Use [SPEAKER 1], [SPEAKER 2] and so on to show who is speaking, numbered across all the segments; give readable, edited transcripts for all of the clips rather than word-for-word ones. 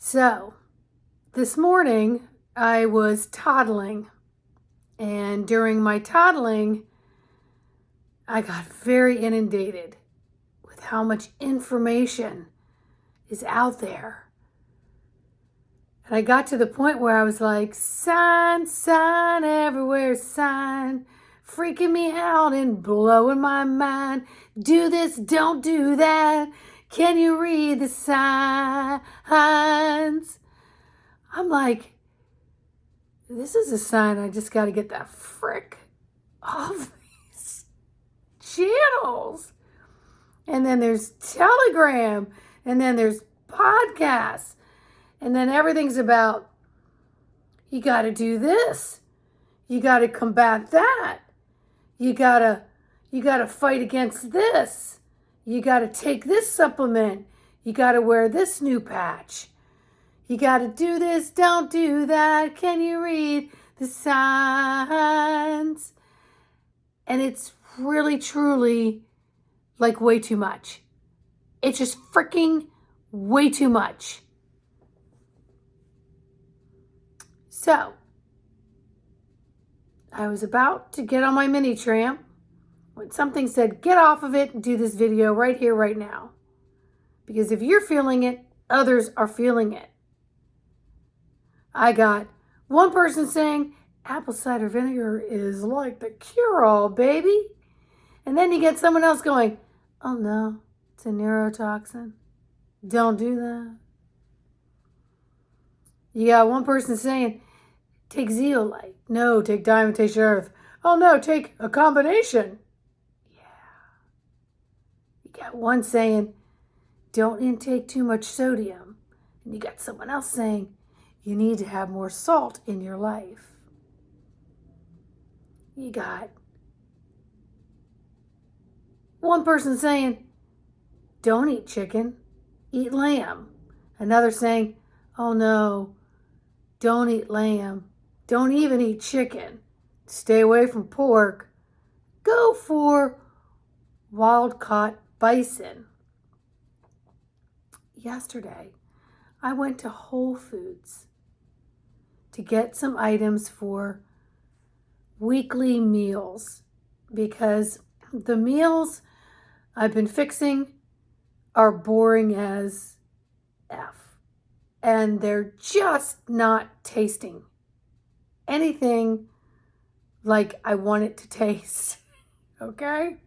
[SPEAKER 1] So, this morning I was toddling, and during my toddling, I got very inundated with how much information is out there. And I got to the point where I was like, sign, sign everywhere, sign, freaking me out and blowing my mind. Do this, don't do that. Can you read the signs? I'm like, this is a sign I just got to get the frick off these channels. And then there's Telegram, and then there's podcasts, and then everything's about, you got to do this, you got to combat that, you got to fight against this, you got to take this supplement, you got to wear this new patch, you got to do this, don't do that, can you read the signs? And it's really, truly like way too much. It's just freaking way too much. So, I was about to get on my mini tramp when something said, get off of it and do this video right here, right now. Because if you're feeling it, others are feeling it. I got one person saying, apple cider vinegar is like the cure-all, baby. And then you get someone else going, oh no, it's a neurotoxin. Don't do that. You got one person saying, take zeolite. No, take diatomaceous earth. Oh no, take a combination. Yeah. You got one saying, don't intake too much sodium. And you got someone else saying, you need to have more salt in your life. You got one person saying, don't eat chicken, eat lamb. Another saying, oh no, don't eat lamb. Don't even eat chicken. Stay away from pork. Go for wild-caught bison. Yesterday, I went to Whole Foods to get some items for weekly meals because the meals I've been fixing are boring as F. And they're just not tasting anything like I want it to taste. Okay?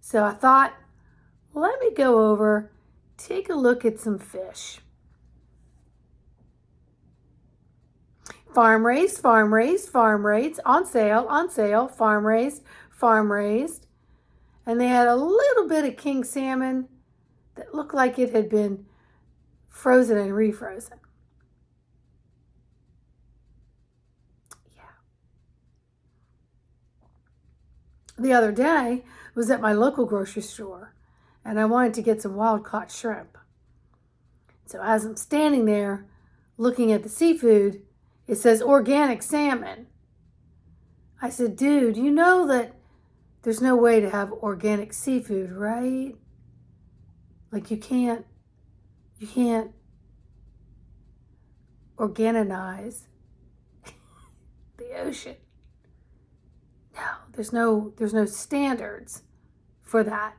[SPEAKER 1] So I thought, let me go over, take a look at some fish. Farm raised, farm raised, farm raised, on sale, farm raised, farm raised. And they had a little bit of king salmon that looked like it had been frozen and refrozen. Yeah. The other day was at my local grocery store, and I wanted to get some wild-caught shrimp. So as I'm standing there looking at the seafood, it says organic salmon. I said, dude, you know that there's no way to have organic seafood, right? Like you can't organize the ocean. No, there's no standards for that.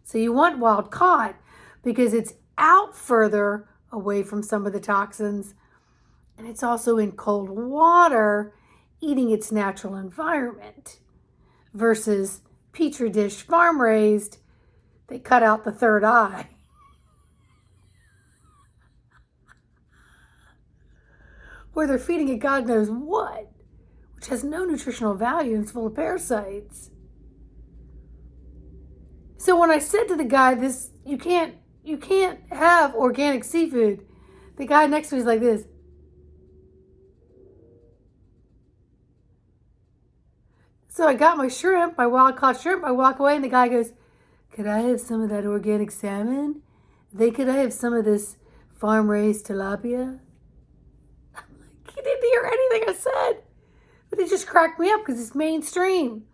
[SPEAKER 1] So you want wild caught because it's out further away from some of the toxins, and it's also in cold water eating its natural environment versus Petri dish farm raised, they cut out the third eye. Where they're feeding it God knows what, which has no nutritional value and it's full of parasites. So when I said to the guy, this you can't have organic seafood, the guy next to me is like this. So I got my shrimp, my wild-caught shrimp. I walk away and the guy goes, could I have some of that organic salmon? Could I have some of this farm-raised tilapia? I'm like, he didn't hear anything I said. But it just cracked me up because it's mainstream.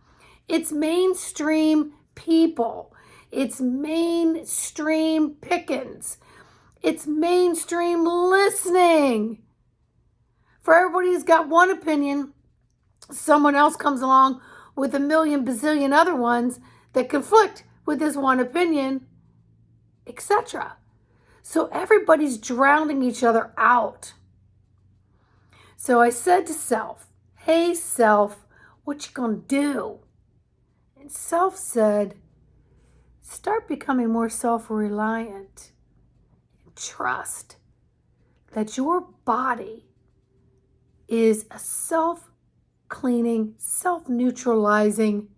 [SPEAKER 1] It's mainstream people. It's mainstream pickings. It's mainstream listening. For everybody who's got one opinion, someone else comes along with a million bazillion other ones that conflict with this one opinion, etc. So everybody's drowning each other out. So I said to self, hey self, what you gonna do? And self said, start becoming more self-reliant. Trust that your body is a self-cleaning, self-neutralizing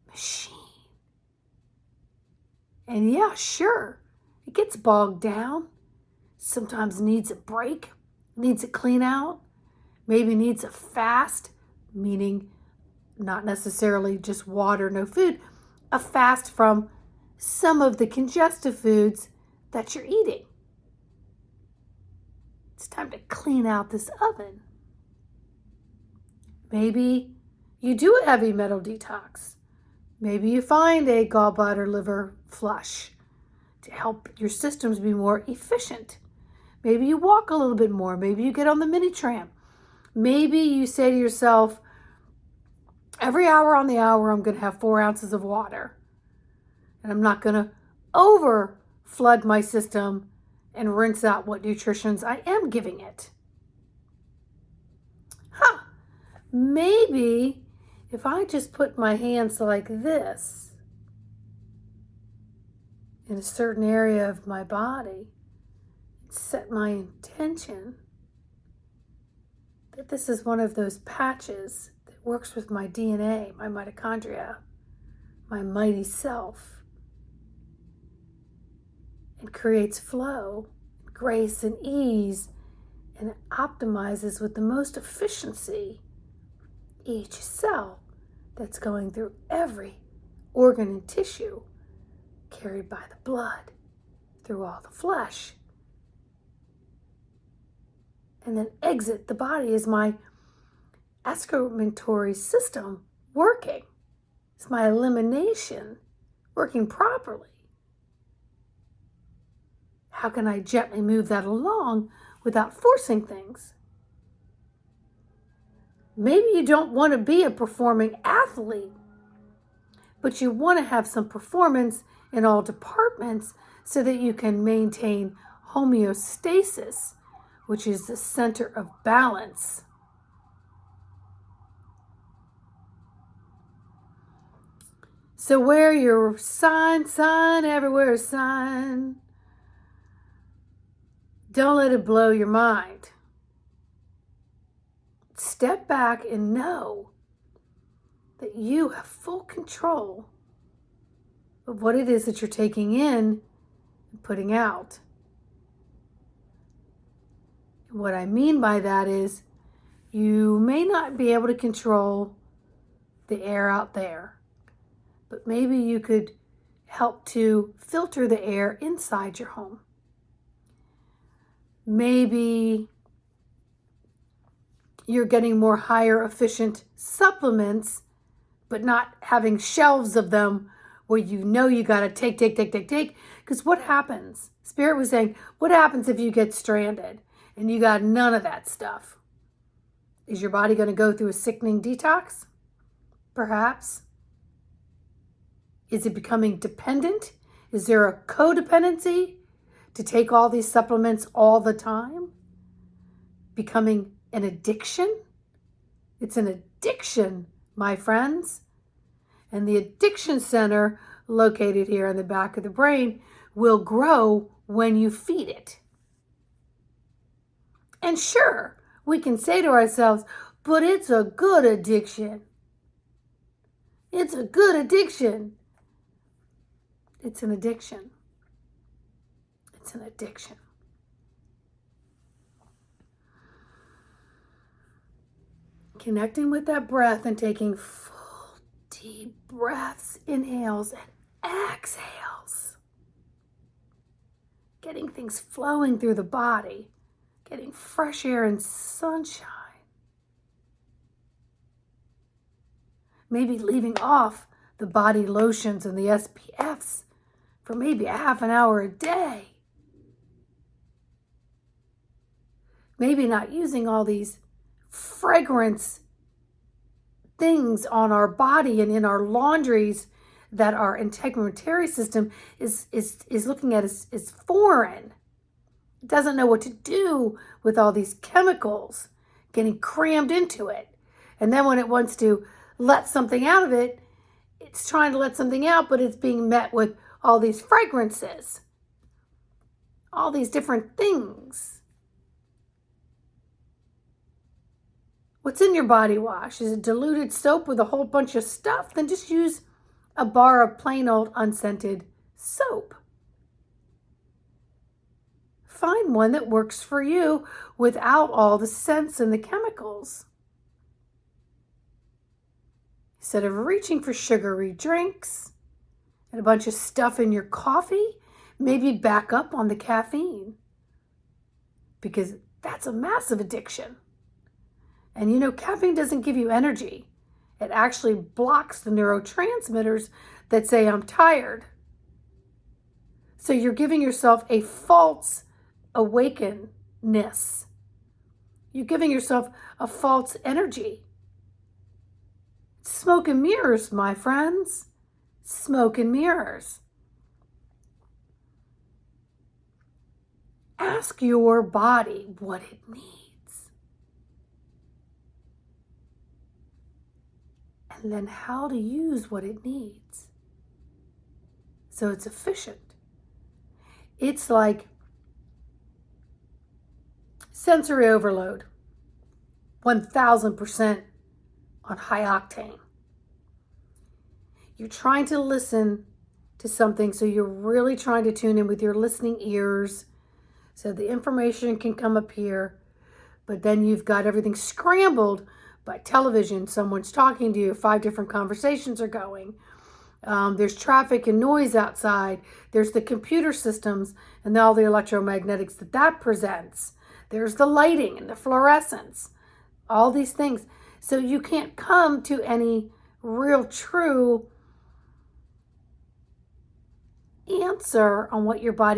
[SPEAKER 1] machine. And yeah, sure, it gets bogged down. Sometimes needs a break, needs a clean out, maybe needs a fast, meaning not necessarily just water, no food, a fast from some of the congestive foods that you're eating. It's time to clean out this oven. Maybe you do a heavy metal detox. Maybe you find a gallbladder liver flush to help your systems be more efficient. Maybe you walk a little bit more. Maybe you get on the mini tram. Maybe you say to yourself, every hour on the hour, I'm going to have 4 ounces of water. And I'm not going to over flood my system and rinse out what nutritions I am giving it. Maybe if I just put my hands like this in a certain area of my body, set my intention that this is one of those patches that works with my DNA, my mitochondria, my mighty self, and creates flow, grace, and ease, and it optimizes with the most efficiency each cell that's going through every organ and tissue carried by the blood through all the flesh, and then exit the body is my excretory system working. It's my elimination working properly. How can I gently move that along without forcing things? Maybe you don't want to be a performing athlete, but you want to have some performance in all departments so that you can maintain homeostasis, which is the center of balance. So wear your sign, everywhere, sign. Don't let it blow your mind. Step back and know that you have full control of what it is that you're taking in and putting out. And what I mean by that is you may not be able to control the air out there, but maybe you could help to filter the air inside your home. Maybe you're getting more higher efficient supplements, but not having shelves of them where you know you got to take. Because what happens? Spirit was saying, what happens if you get stranded and you got none of that stuff? Is your body going to go through a sickening detox? Perhaps. Is it becoming dependent? Is there a codependency to take all these supplements all the time? Becoming an addiction? It's an addiction, my friends. And the addiction center, located here in the back of the brain, will grow when you feed it. And sure, we can say to ourselves, but it's a good addiction. It's a good addiction. It's an addiction. It's an addiction. Connecting with that breath and taking full, deep breaths, inhales and exhales. Getting things flowing through the body. Getting fresh air and sunshine. Maybe leaving off the body lotions and the SPFs for maybe a half an hour a day. maybe not using all these fragrance things on our body and in our laundries that our integumentary system is looking at as foreign. It doesn't know what to do with all these chemicals getting crammed into it. And then when it wants to let something out of it, it's trying to let something out, but it's being met with all these fragrances, all these different things. What's in your body wash? Is it diluted soap with a whole bunch of stuff? Then just use a bar of plain old unscented soap. Find one that works for you without all the scents and the chemicals. Instead of reaching for sugary drinks and a bunch of stuff in your coffee, maybe back up on the caffeine, because that's a massive addiction. And you know, caffeine doesn't give you energy. It actually blocks the neurotransmitters that say, I'm tired. So you're giving yourself a false awakenness. You're giving yourself a false energy. Smoke and mirrors, my friends. Smoke and mirrors. Ask your body what it needs. And then how to use what it needs so it's efficient. It's like sensory overload, 1000% on high octane. You're trying to listen to something, so you're really trying to tune in with your listening ears so the information can come up here, but then you've got everything scrambled by television. Someone's talking to you, 5 different conversations are going. There's traffic and noise outside. There's the computer systems and all the electromagnetics that presents. There's the lighting and the fluorescence, all these things. So you can't come to any real true answer on what your body